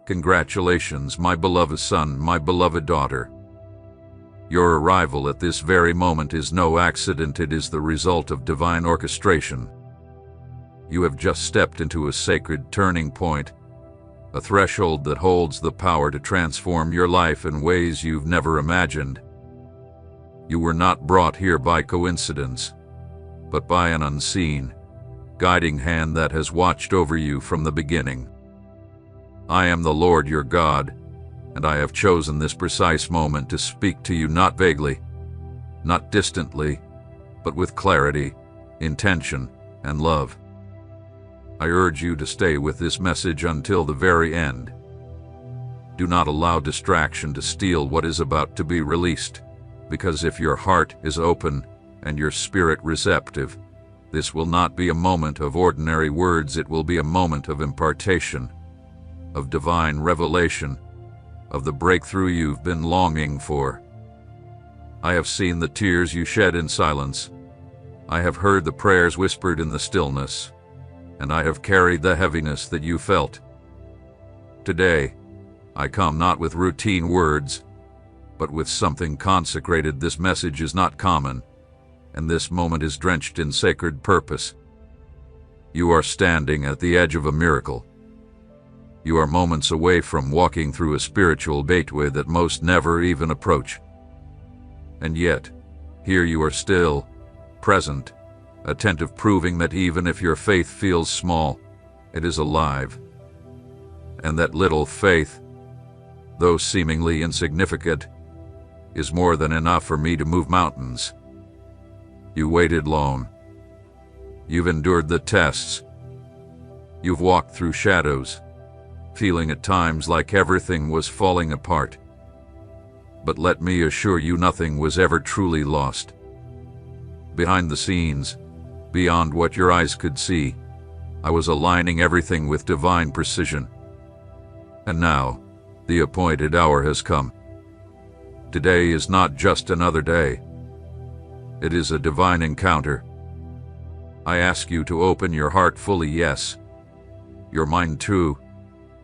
Congratulations, my beloved son, my beloved daughter. Your arrival at this very moment is no accident, it is the result of divine orchestration. You have just stepped into a sacred turning point, a threshold that holds the power to transform your life in ways you've never imagined. You were not brought here by coincidence, but by an unseen, guiding hand that has watched over you from the beginning. I am the Lord your God, and I have chosen this precise moment to speak to you not vaguely, not distantly, but with clarity, intention, and love. I urge you to stay with this message until the very end. Do not allow distraction to steal what is about to be released, because if your heart is open and your spirit receptive, this will not be a moment of ordinary words, it will be a moment of impartation, of divine revelation, of the breakthrough you've been longing for. I have seen the tears you shed in silence. I have heard the prayers whispered in the stillness, and I have carried the heaviness that you felt. Today, I come not with routine words, but with something consecrated. This message is not common, and this moment is drenched in sacred purpose. You are standing at the edge of a miracle. You are moments away from walking through a spiritual gateway that most never even approach. And yet, here you are still, present, attentive, proving that even if your faith feels small, it is alive. And that little faith, though seemingly insignificant, is more than enough for me to move mountains. You waited long. You've endured the tests. You've walked through shadows, feeling at times like everything was falling apart. But let me assure you, nothing was ever truly lost. Behind the scenes, beyond what your eyes could see, I was aligning everything with divine precision. And now, the appointed hour has come. Today is not just another day. It is a divine encounter. I ask you to open your heart fully, yes, your mind too,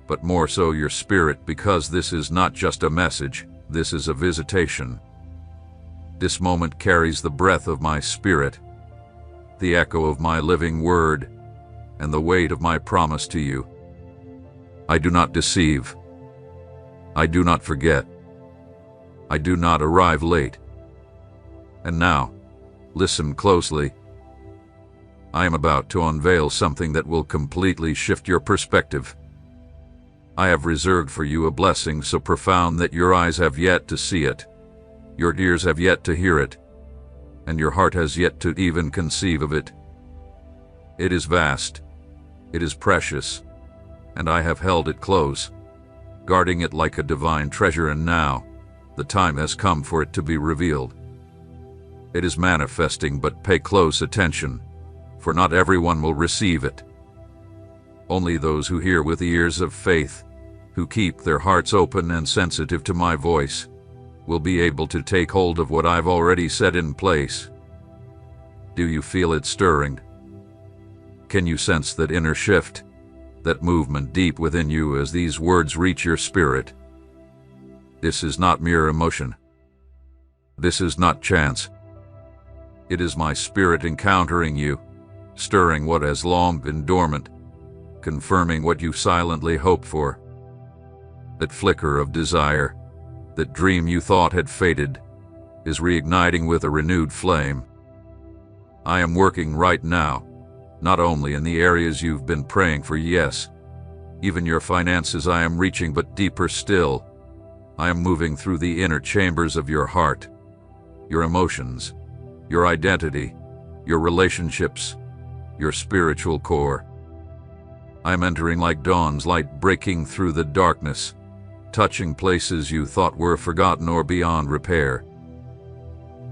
but more so your spirit, because this is not just a message, this is a visitation. This moment carries the breath of my spirit, the echo of my living word, and the weight of my promise to you. I do not deceive. I do not forget. I do not arrive late. And now, listen closely. I am about to unveil something that will completely shift your perspective. I have reserved for you a blessing so profound that your eyes have yet to see it, your ears have yet to hear it, and your heart has yet to even conceive of it. It is vast, it is precious, and I have held it close, guarding it like a divine treasure, and now, the time has come for it to be revealed. It is manifesting, but pay close attention, for not everyone will receive it. Only those who hear with ears of faith, who keep their hearts open and sensitive to my voice, will be able to take hold of what I've already set in place. Do you feel it stirring? Can you sense that inner shift, that movement deep within you as these words reach your spirit? This is not mere emotion. This is not chance. It is my spirit encountering you, stirring what has long been dormant, confirming what you silently hoped for. That flicker of desire, that dream you thought had faded, is reigniting with a renewed flame. I am working right now, not only in the areas you've been praying for, yes, even your finances I am reaching, but deeper still, I am moving through the inner chambers of your heart, your emotions, your identity, your relationships, your spiritual core. I am entering like dawn's light, breaking through the darkness, touching places you thought were forgotten or beyond repair.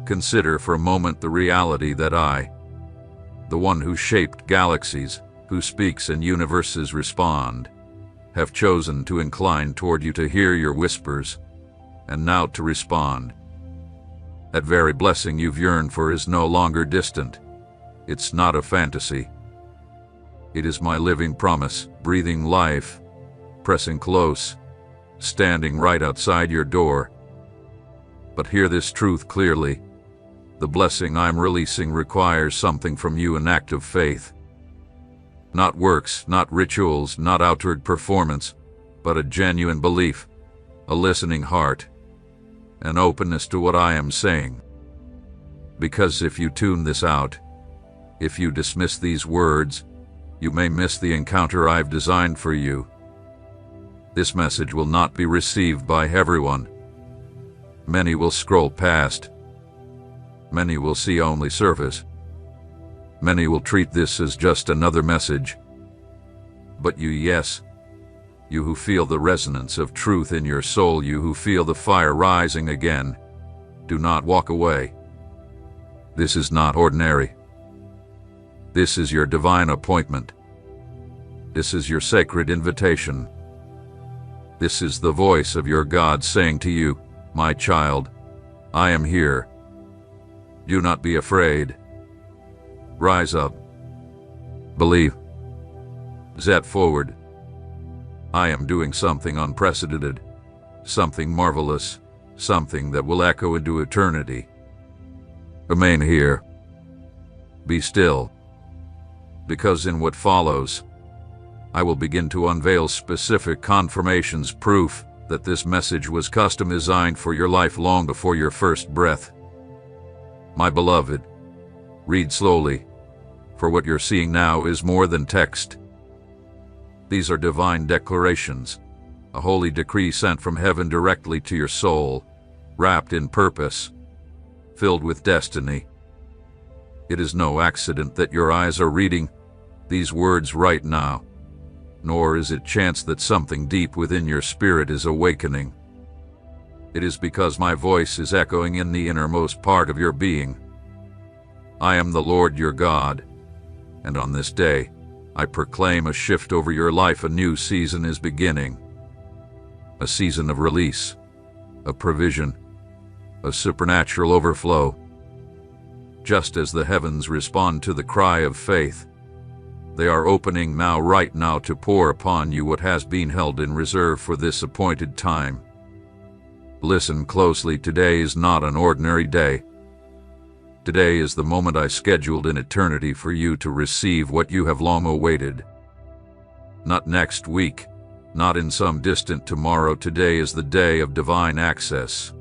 Consider for a moment the reality that I, the one who shaped galaxies, who speaks and universes respond, have chosen to incline toward you, to hear your whispers, and now to respond. That very blessing you've yearned for is no longer distant. It's not a fantasy. It is my living promise, breathing life, pressing close, standing right outside your door. But hear this truth clearly. The blessing I'm releasing requires something from you, an act of faith. Not works, not rituals, not outward performance, but a genuine belief, a listening heart, an openness to what I am saying. Because if you tune this out, if you dismiss these words, you may miss the encounter I've designed for you. This message will not be received by everyone. Many will scroll past. Many will see only surface. Many will treat this as just another message. But you, yes, you who feel the resonance of truth in your soul, you who feel the fire rising again, do not walk away. This is not ordinary. This is your divine appointment. This is your sacred invitation. This is the voice of your God saying to you, my child, I am here. Do not be afraid. Rise up. Believe. Step forward. I am doing something unprecedented, something marvelous, something that will echo into eternity. Remain here. Be still. Because in what follows, I will begin to unveil specific confirmations, proof that this message was custom designed for your life long before your first breath. My beloved, read slowly, for what you're seeing now is more than text. These are divine declarations, a holy decree sent from heaven directly to your soul, wrapped in purpose, filled with destiny. It is no accident that your eyes are reading these words right now, nor is it chance that something deep within your spirit is awakening. It is because my voice is echoing in the innermost part of your being. I am the Lord your God, and on this day, I proclaim a shift over your life. A new season is beginning. A season of release, of provision, of supernatural overflow. Just as the heavens respond to the cry of faith, they are opening now, right now, to pour upon you what has been held in reserve for this appointed time. Listen closely. Today is not an ordinary day. Today is the moment I scheduled in eternity for you to receive what you have long awaited. Not next week, not in some distant tomorrow. Today is the day of divine access,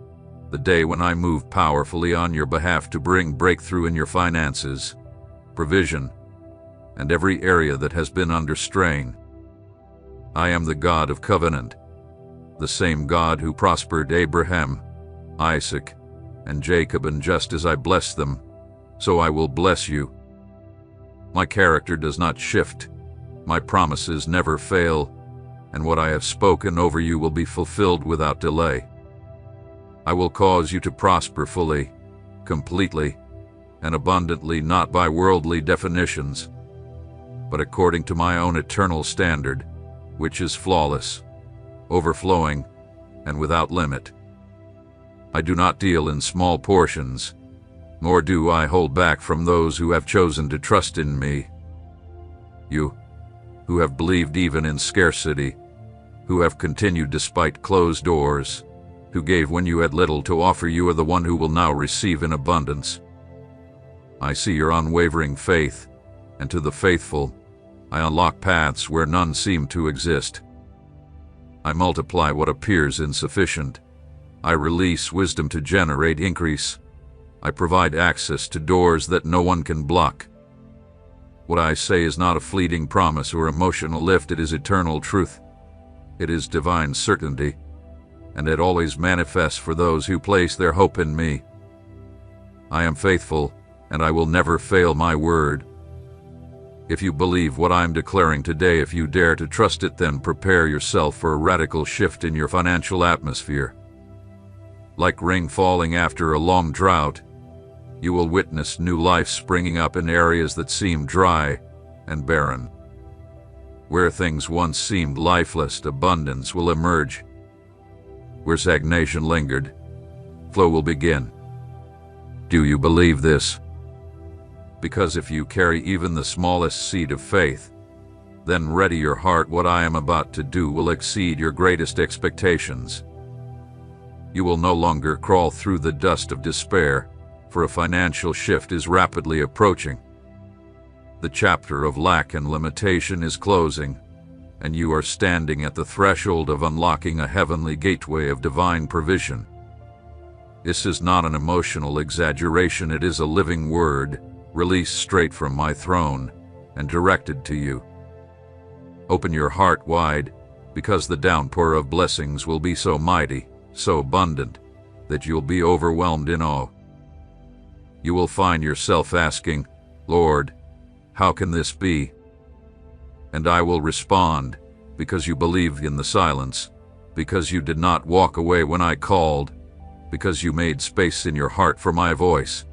the day when I move powerfully on your behalf to bring breakthrough in your finances, provision, and every area that has been under strain. I am the God of covenant, the same God who prospered Abraham, Isaac, and Jacob, and just as I blessed them, so I will bless you. My character does not shift, my promises never fail, and what I have spoken over you will be fulfilled without delay. I will cause you to prosper fully, completely, and abundantly, not by worldly definitions, but according to my own eternal standard, which is flawless, overflowing, and without limit. I do not deal in small portions, nor do I hold back from those who have chosen to trust in me. You, who have believed even in scarcity, who have continued despite closed doors, who gave when you had little to offer, you are the one who will now receive in abundance. I see your unwavering faith, and to the faithful, I unlock paths where none seem to exist. I multiply what appears insufficient. I release wisdom to generate increase. I provide access to doors that no one can block. What I say is not a fleeting promise or emotional lift, it is eternal truth. It is divine certainty, and it always manifests for those who place their hope in me. I am faithful, and I will never fail my word. If you believe what I'm declaring today, if you dare to trust it, then prepare yourself for a radical shift in your financial atmosphere. Like rain falling after a long drought, you will witness new life springing up in areas that seem dry and barren. Where things once seemed lifeless, abundance will emerge. Where stagnation lingered, flow will begin. Do you believe this? Because if you carry even the smallest seed of faith, Then ready your heart. What I am about to do will exceed your greatest expectations. You will no longer crawl through the dust of despair, for a financial shift is rapidly approaching. The chapter of lack and limitation is closing, and you are standing at the threshold of unlocking a heavenly gateway of divine provision. This is not an emotional exaggeration, it is a living word, released straight from my throne and directed to you. Open your heart wide, because the downpour of blessings will be so mighty, so abundant, that you'll be overwhelmed in awe. You will find yourself asking, "Lord, how can this be?" And I will respond, because you believed in the silence, because you did not walk away when I called, because you made space in your heart for my voice.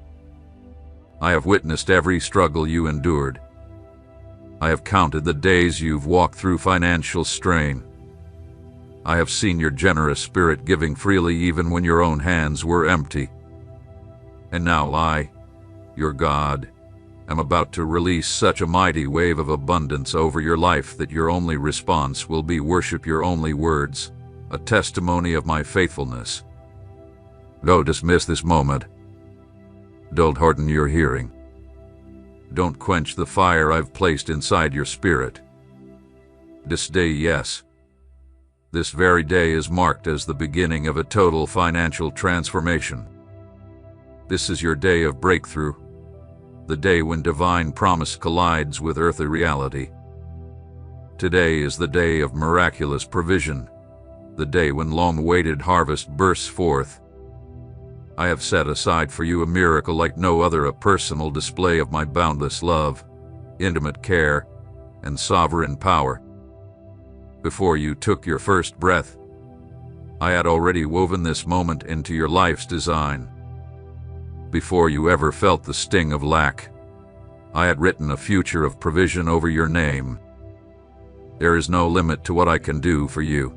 I have witnessed every struggle you endured. I have counted the days you've walked through financial strain. I have seen your generous spirit giving freely even when your own hands were empty. And now I, your God, am about to release such a mighty wave of abundance over your life that your only response will be worship. Your only words, a testimony of my faithfulness. Don't dismiss this moment. Don't harden your hearing. Don't quench the fire I've placed inside your spirit. This day, yes. This very day is marked as the beginning of a total financial transformation. This is your day of breakthrough, the day when divine promise collides with earthly reality. Today is the day of miraculous provision, the day when long-awaited harvest bursts forth. I have set aside for you a miracle like no other, a personal display of my boundless love, intimate care, and sovereign power. Before you took your first breath, I had already woven this moment into your life's design. Before you ever felt the sting of lack, I had written a future of provision over your name. There is no limit to what I can do for you.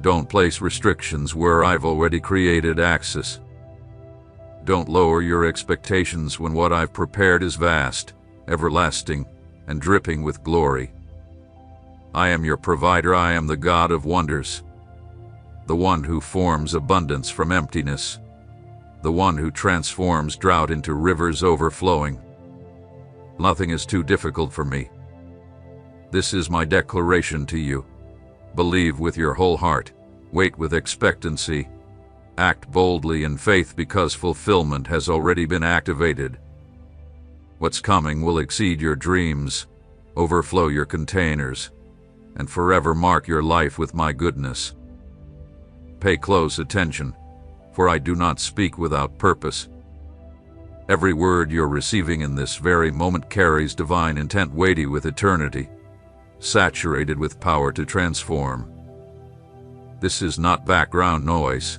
Don't place restrictions where I've already created access. Don't lower your expectations when what I've prepared is vast, everlasting, and dripping with glory. I am your provider. I am the God of wonders, the one who forms abundance from emptiness, the one who transforms drought into rivers overflowing. Nothing is too difficult for me. This is my declaration to you. Believe with your whole heart, wait with expectancy, act boldly in faith because fulfillment has already been activated. What's coming will exceed your dreams, overflow your containers, and forever mark your life with my goodness. Pay close attention, for I do not speak without purpose. Every word you're receiving in this very moment carries divine intent, weighty with eternity, saturated with power to transform. This is not background noise,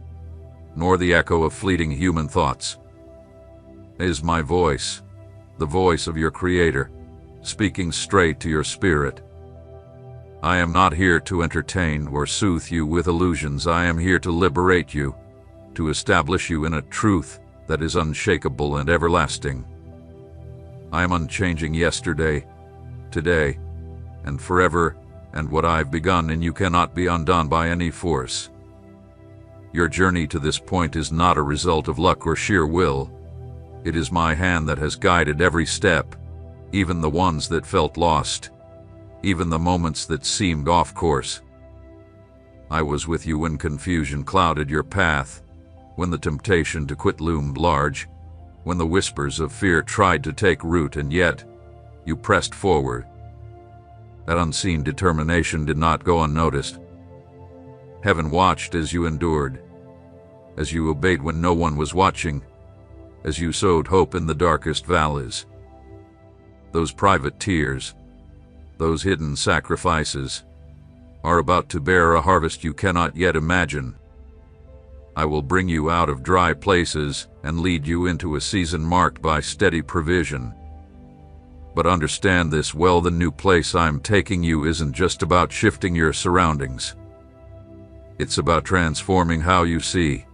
nor the echo of fleeting human thoughts. It is my voice, the voice of your Creator, speaking straight to your spirit. I am not here to entertain or soothe you with illusions. I am here to liberate you, to establish you in a truth that is unshakable and everlasting. I am unchanging yesterday, today, and forever, and what I've begun in you cannot be undone by any force. Your journey to this point is not a result of luck or sheer will. It is my hand that has guided every step, even the ones that felt lost, even the moments that seemed off course. I was with you when confusion clouded your path, when the temptation to quit loomed large, when the whispers of fear tried to take root, and yet you pressed forward. That unseen determination did not go unnoticed. Heaven watched as you endured, as you obeyed when no one was watching, as you sowed hope in the darkest valleys. Those private tears, those hidden sacrifices, are about to bear a harvest you cannot yet imagine. I will bring you out of dry places and lead you into a season marked by steady provision. But understand this well, the new place I'm taking you isn't just about shifting your surroundings. It's about transforming how you see.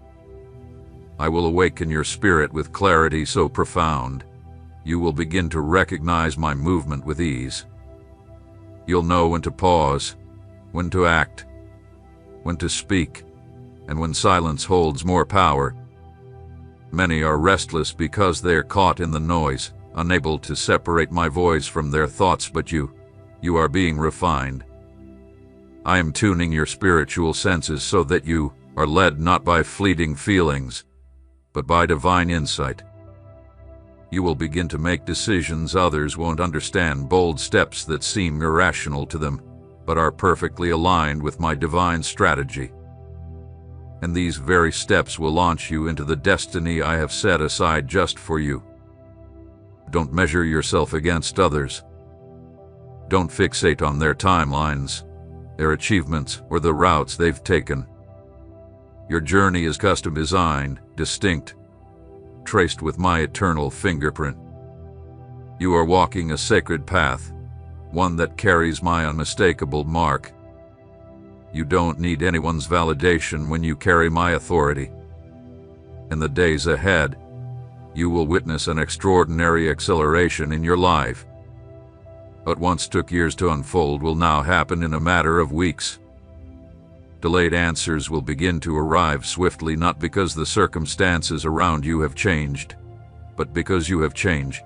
I will awaken your spirit with clarity so profound, you will begin to recognize my movement with ease. You'll know when to pause, when to act, when to speak, and when silence holds more power. Many are restless because they are caught in the noise, unable to separate my voice from their thoughts, but you are being refined. I am tuning your spiritual senses so that you are led not by fleeting feelings, but by divine insight. You will begin to make decisions others won't understand, bold steps that seem irrational to them, but are perfectly aligned with my divine strategy. And these very steps will launch you into the destiny I have set aside just for you. Don't measure yourself against others. Don't fixate on their timelines, their achievements, or the routes they've taken. Your journey is custom designed, distinct, traced with my eternal fingerprint. You are walking a sacred path, one that carries my unmistakable mark. You don't need anyone's validation when you carry my authority. In the days ahead, you will witness an extraordinary acceleration in your life. What once took years to unfold will now happen in a matter of weeks. Delayed answers will begin to arrive swiftly, not because the circumstances around you have changed, but because you have changed.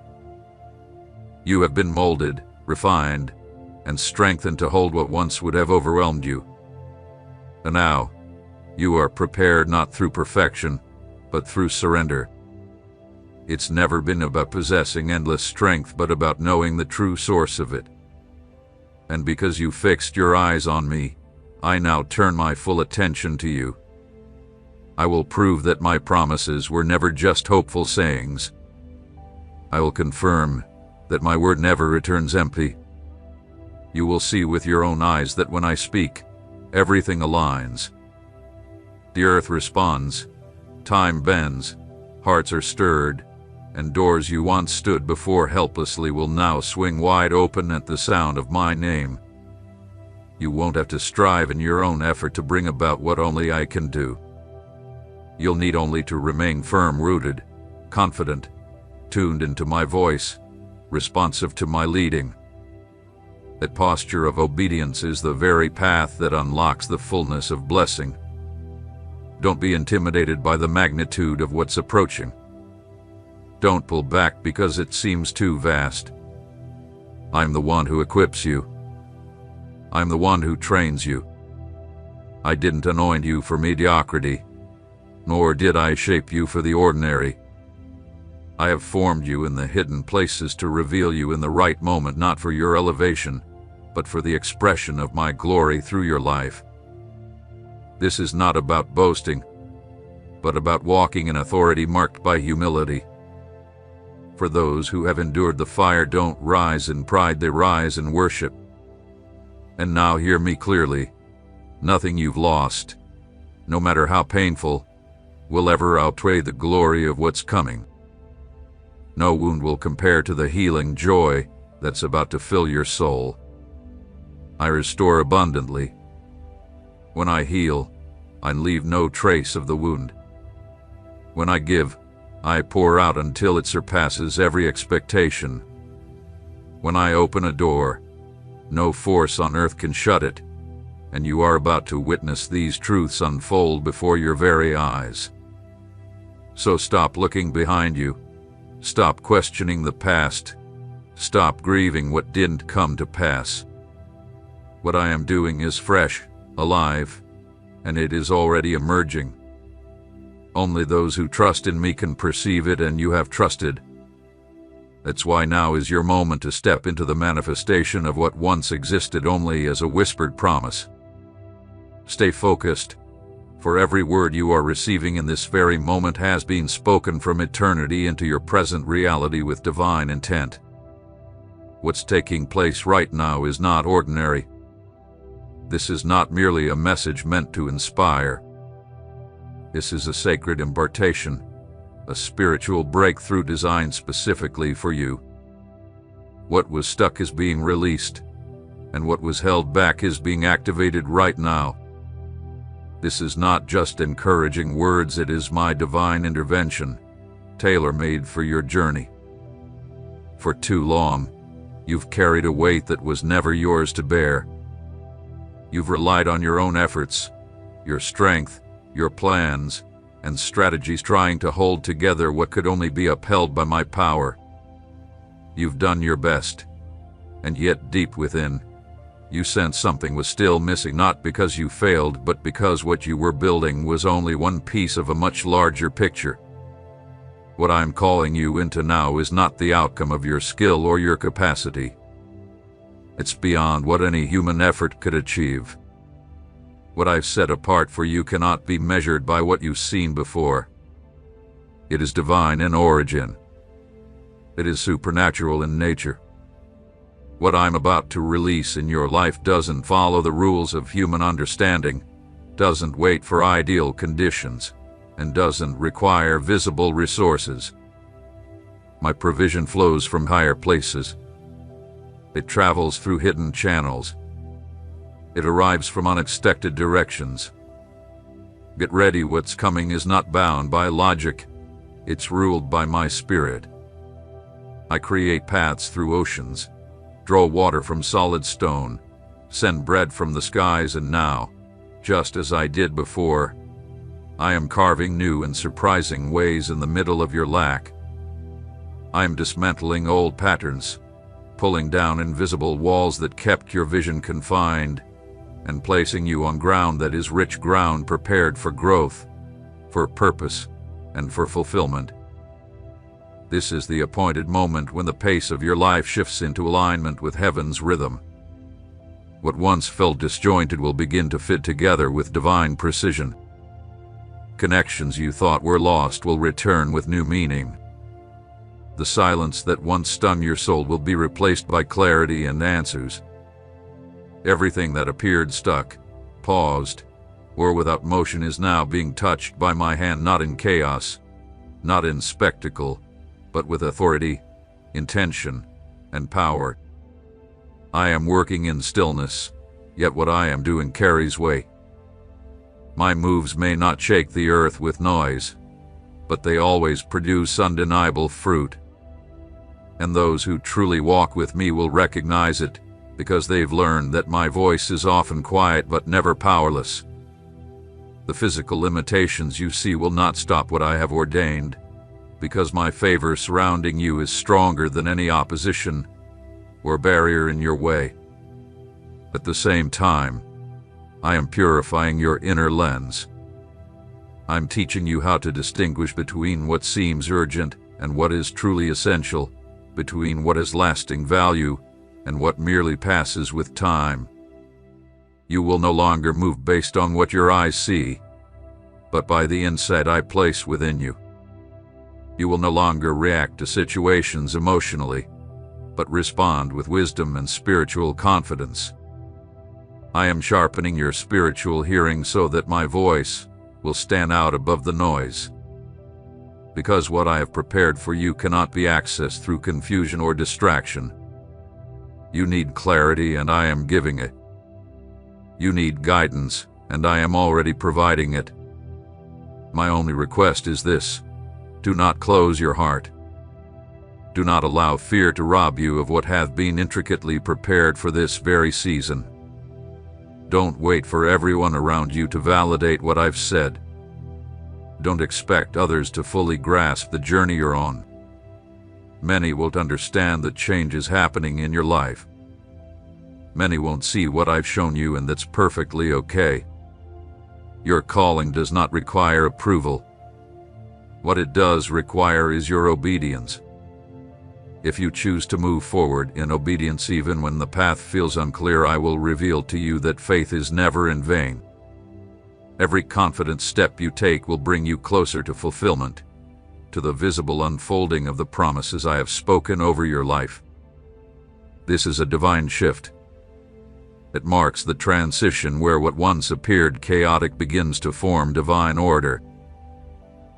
You have been molded, refined, and strengthened to hold what once would have overwhelmed you. And now, you are prepared not through perfection, but through surrender. It's never been about possessing endless strength, but about knowing the true source of it. And because you fixed your eyes on me, I now turn my full attention to you. I will prove that my promises were never just hopeful sayings. I will confirm that my word never returns empty. You will see with your own eyes that when I speak, everything aligns. The earth responds, time bends, hearts are stirred, and doors you once stood before helplessly will now swing wide open at the sound of my name. You won't have to strive in your own effort to bring about what only I can do. You'll need only to remain firm-rooted, confident, tuned into my voice, responsive to my leading. That posture of obedience is the very path that unlocks the fullness of blessing. Don't be intimidated by the magnitude of what's approaching. Don't pull back because it seems too vast. I'm the one who equips you. I'm the one who trains you. I didn't anoint you for mediocrity, nor did I shape you for the ordinary. I have formed you in the hidden places to reveal you in the right moment, not for your elevation, but for the expression of my glory through your life. This is not about boasting, but about walking in authority marked by humility. For those who have endured the fire don't rise in pride, they rise in worship. And now hear me clearly. Nothing you've lost, no matter how painful, will ever outweigh the glory of what's coming. No wound will compare to the healing joy that's about to fill your soul. I restore abundantly. When I heal, I leave no trace of the wound. When I give, I pour out until it surpasses every expectation. When I open a door, no force on earth can shut it, and you are about to witness these truths unfold before your very eyes. So stop looking behind you. Stop questioning the past. Stop grieving what didn't come to pass. What I am doing is fresh, alive, and it is already emerging. Only those who trust in me can perceive it, and you have trusted. That's why now is your moment to step into the manifestation of what once existed only as a whispered promise. Stay focused, for every word you are receiving in this very moment has been spoken from eternity into your present reality with divine intent. What's taking place right now is not ordinary. This is not merely a message meant to inspire. This is a sacred impartation, a spiritual breakthrough designed specifically for you. What was stuck is being released, and what was held back is being activated right now. This is not just encouraging words, it is my divine intervention, tailor-made for your journey. For too long, You've carried a weight that was never yours to bear. You've relied on your own efforts, your strength, your plans, and strategies trying to hold together what could only be upheld by my power. You've done your best, and yet deep within, you sensed something was still missing, not because you failed, but because what you were building was only one piece of a much larger picture. What I'm calling you into now is not the outcome of your skill or your capacity. It's beyond what any human effort could achieve. What I've set apart for you cannot be measured by what you've seen before. It is divine in origin. It is supernatural in nature. What I'm about to release in your life doesn't follow the rules of human understanding, doesn't wait for ideal conditions, and doesn't require visible resources. My provision flows from higher places. It travels through hidden channels. It arrives from unexpected directions. Get ready, what's coming is not bound by logic. It's ruled by my spirit. I create paths through oceans, draw water from solid stone, send bread from the skies, and now, just as I did before, I am carving new and surprising ways in the middle of your lack. I am dismantling old patterns, pulling down invisible walls that kept your vision confined, and placing you on ground that is rich ground prepared for growth, for purpose, and for fulfillment. This is the appointed moment when the pace of your life shifts into alignment with heaven's rhythm. What once felt disjointed will begin to fit together with divine precision. Connections you thought were lost will return with new meaning. The silence that once stung your soul will be replaced by clarity and answers. Everything that appeared stuck, paused, or without motion is now being touched by my hand, not in chaos, not in spectacle, but with authority, intention, and power. I am working in stillness, yet what I am doing carries weight. My moves may not shake the earth with noise, but they always produce undeniable fruit. And those who truly walk with me will recognize it, because they've learned that my voice is often quiet but never powerless. The physical limitations you see will not stop what I have ordained, because my favor surrounding you is stronger than any opposition or barrier in your way. At the same time, I am purifying your inner lens. I'm teaching you how to distinguish between what seems urgent and what is truly essential, between what has lasting value and what merely passes with time. You will no longer move based on what your eyes see, but by the insight I place within you. You will no longer react to situations emotionally, but respond with wisdom and spiritual confidence. I am sharpening your spiritual hearing so that my voice will stand out above the noise. Because what I have prepared for you cannot be accessed through confusion or distraction. You need clarity, and I am giving it. You need guidance, and I am already providing it. My only request is this: do not close your heart. Do not allow fear to rob you of what hath been intricately prepared for this very season. Don't wait for everyone around you to validate what I've said. Don't expect others to fully grasp the journey you're on. Many won't understand the changes happening in your life. Many won't see what I've shown you, and that's perfectly okay. Your calling does not require approval. What it does require is your obedience. If you choose to move forward in obedience even when the path feels unclear, I will reveal to you that faith is never in vain. Every confident step you take will bring you closer to fulfillment, to the visible unfolding of the promises I have spoken over your life. This is a divine shift. It marks the transition where what once appeared chaotic begins to form divine order.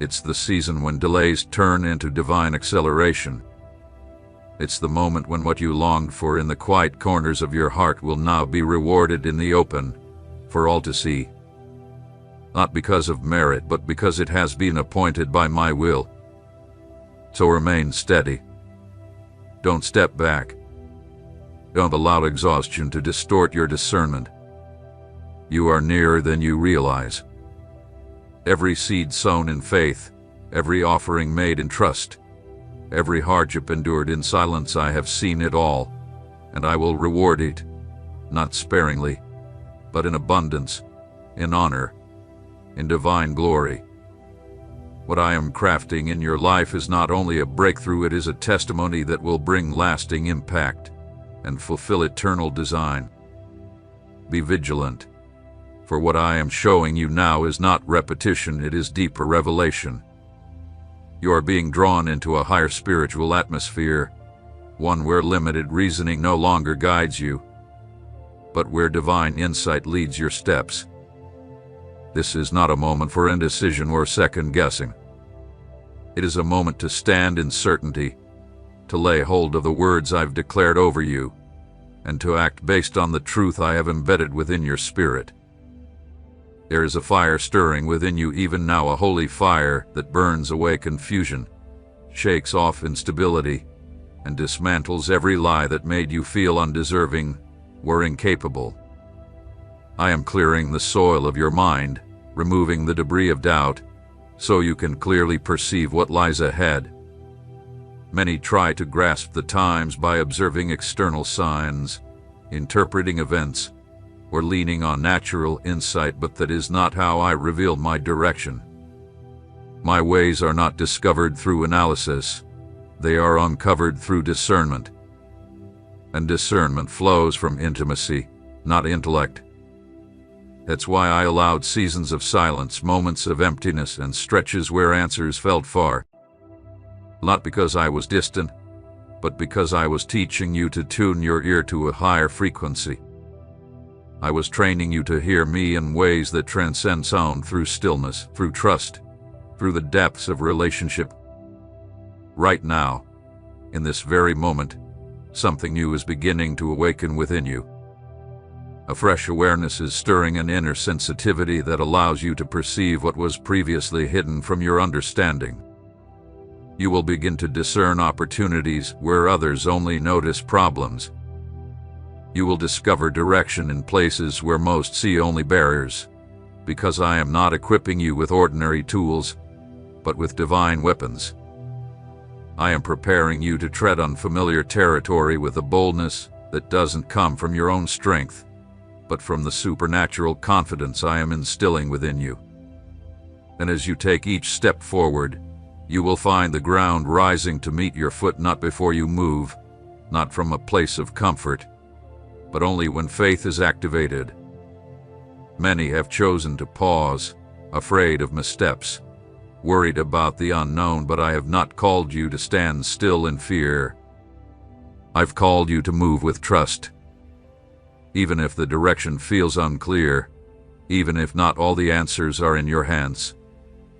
It's the season when delays turn into divine acceleration. It's the moment when what you longed for in the quiet corners of your heart will now be rewarded in the open, for all to see. Not because of merit, but because it has been appointed by my will. So remain steady. Don't step back. Don't allow exhaustion to distort your discernment. You are nearer than you realize. Every seed sown in faith, every offering made in trust, every hardship endured in silence, I have seen it all, and I will reward it, not sparingly, but in abundance, in honor, in divine glory. What I am crafting in your life is not only a breakthrough, it is a testimony that will bring lasting impact and fulfill eternal design. Be vigilant, for what I am showing you now is not repetition, it is deeper revelation. You are being drawn into a higher spiritual atmosphere, one where limited reasoning no longer guides you, but where divine insight leads your steps. This is not a moment for indecision or second-guessing. It is a moment to stand in certainty, to lay hold of the words I've declared over you, and to act based on the truth I have embedded within your spirit. There is a fire stirring within you even now, a holy fire that burns away confusion, shakes off instability, and dismantles every lie that made you feel undeserving or incapable. I am clearing the soil of your mind, removing the debris of doubt, so you can clearly perceive what lies ahead. Many try to grasp the times by observing external signs, interpreting events, or leaning on natural insight, but that is not how I reveal my direction. My ways are not discovered through analysis, they are uncovered through discernment. And discernment flows from intimacy, not intellect. That's why I allowed seasons of silence, moments of emptiness, and stretches where answers felt far. Not because I was distant, but because I was teaching you to tune your ear to a higher frequency. I was training you to hear me in ways that transcend sound, through stillness, through trust, through the depths of relationship. Right now, in this very moment, something new is beginning to awaken within you. A fresh awareness is stirring, an inner sensitivity that allows you to perceive what was previously hidden from your understanding. You will begin to discern opportunities where others only notice problems. You will discover direction in places where most see only barriers, because I am not equipping you with ordinary tools, but with divine weapons. I am preparing you to tread unfamiliar territory with a boldness that doesn't come from your own strength, but from the supernatural confidence I am instilling within you. And as you take each step forward, you will find the ground rising to meet your foot, not before you move, not from a place of comfort, but only when faith is activated. Many have chosen to pause, afraid of missteps, worried about the unknown, but I have not called you to stand still in fear. I've called you to move with trust. Even if the direction feels unclear, even if not all the answers are in your hands,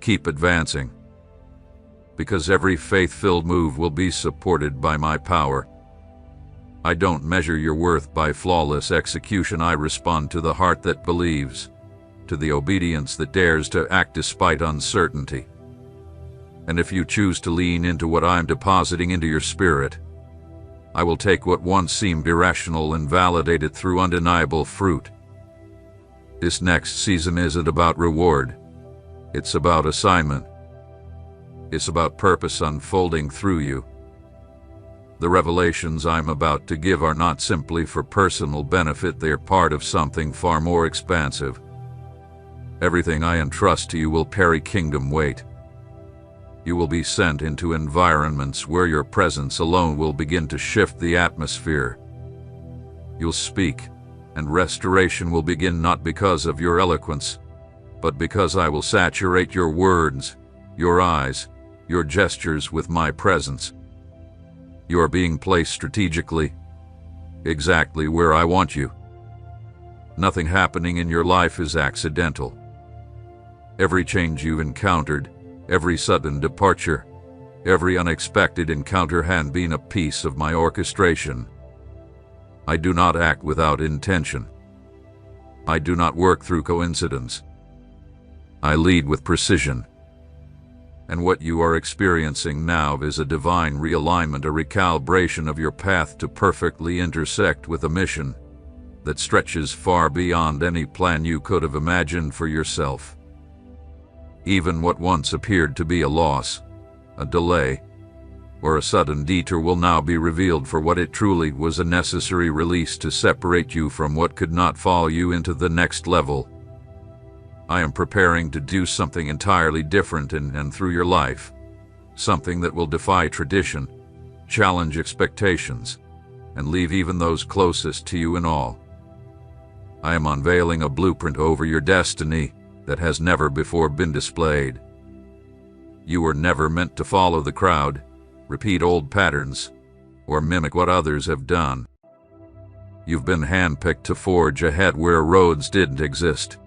keep advancing. Because every faith-filled move will be supported by my power. I don't measure your worth by flawless execution. I respond to the heart that believes, to the obedience that dares to act despite uncertainty. And if you choose to lean into what I'm depositing into your spirit, I will take what once seemed irrational and validate it through undeniable fruit. This next season isn't about reward. It's about assignment. It's about purpose unfolding through you. The revelations I'm about to give are not simply for personal benefit, they're part of something far more expansive. Everything I entrust to you will carry kingdom weight. You will be sent into environments where your presence alone will begin to shift the atmosphere. You'll speak, and restoration will begin, not because of your eloquence, but because I will saturate your words, your eyes, your gestures with my presence. You are being placed strategically, exactly where I want you. Nothing happening in your life is accidental. Every change you've encountered, every sudden departure, every unexpected encounter has been a piece of my orchestration. I do not act without intention. I do not work through coincidence. I lead with precision. And what you are experiencing now is a divine realignment, a recalibration of your path to perfectly intersect with a mission that stretches far beyond any plan you could have imagined for yourself. Even what once appeared to be a loss, a delay, or a sudden detour will now be revealed for what it truly was: a necessary release to separate you from what could not follow you into the next level. I am preparing to do something entirely different in and through your life, something that will defy tradition, challenge expectations, and leave even those closest to you in awe. I am unveiling a blueprint over your destiny that has never before been displayed. You were never meant to follow the crowd, repeat old patterns, or mimic what others have done. You've been handpicked to forge ahead where roads didn't exist.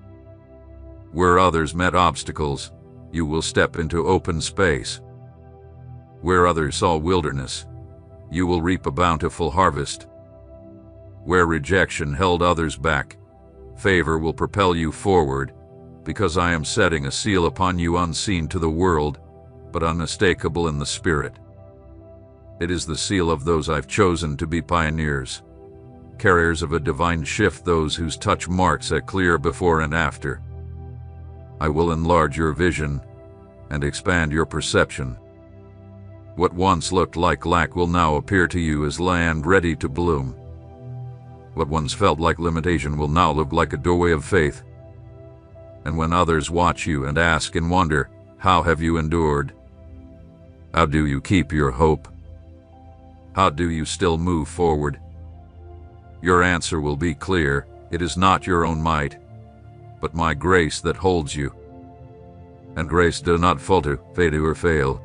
Where others met obstacles, you will step into open space. Where others saw wilderness, you will reap a bountiful harvest. Where rejection held others back, favor will propel you forward, because I am setting a seal upon you unseen to the world, but unmistakable in the spirit. It is the seal of those I've chosen to be pioneers, carriers of a divine shift, those whose touch marks a clear before and after. I will enlarge your vision and expand your perception. What once looked like lack will now appear to you as land ready to bloom. What once felt like limitation will now look like a doorway of faith. And when others watch you and ask in wonder, how have you endured? How do you keep your hope? How do you still move forward? Your answer will be clear: it is not your own might, but my grace that holds you. And grace does not falter, fade, or fail.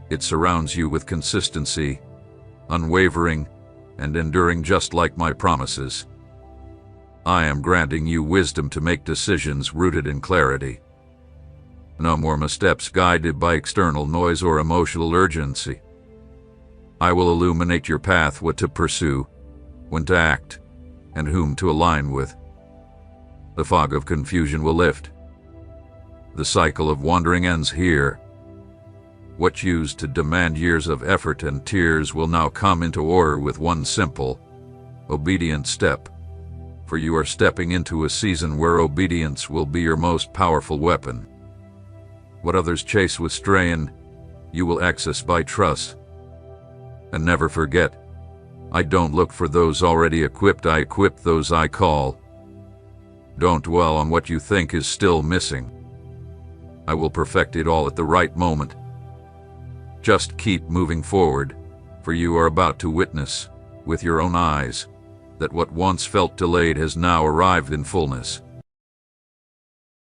It surrounds you with consistency, unwavering, and enduring, just like my promises. I am granting you wisdom to make decisions rooted in clarity. No more missteps guided by external noise or emotional urgency. I will illuminate your path: what to pursue, when to act, and whom to align with. The fog of confusion will lift. The cycle of wandering ends here. What used to demand years of effort and tears will now come into order with one simple, obedient step. For you are stepping into a season where obedience will be your most powerful weapon. What others chase with strain, you will access by trust. And never forget, I don't look for those already equipped, I equip those I call. Don't dwell on what you think is still missing. I will perfect it all at the right moment. Just keep moving forward, for you are about to witness, with your own eyes, that what once felt delayed has now arrived in fullness.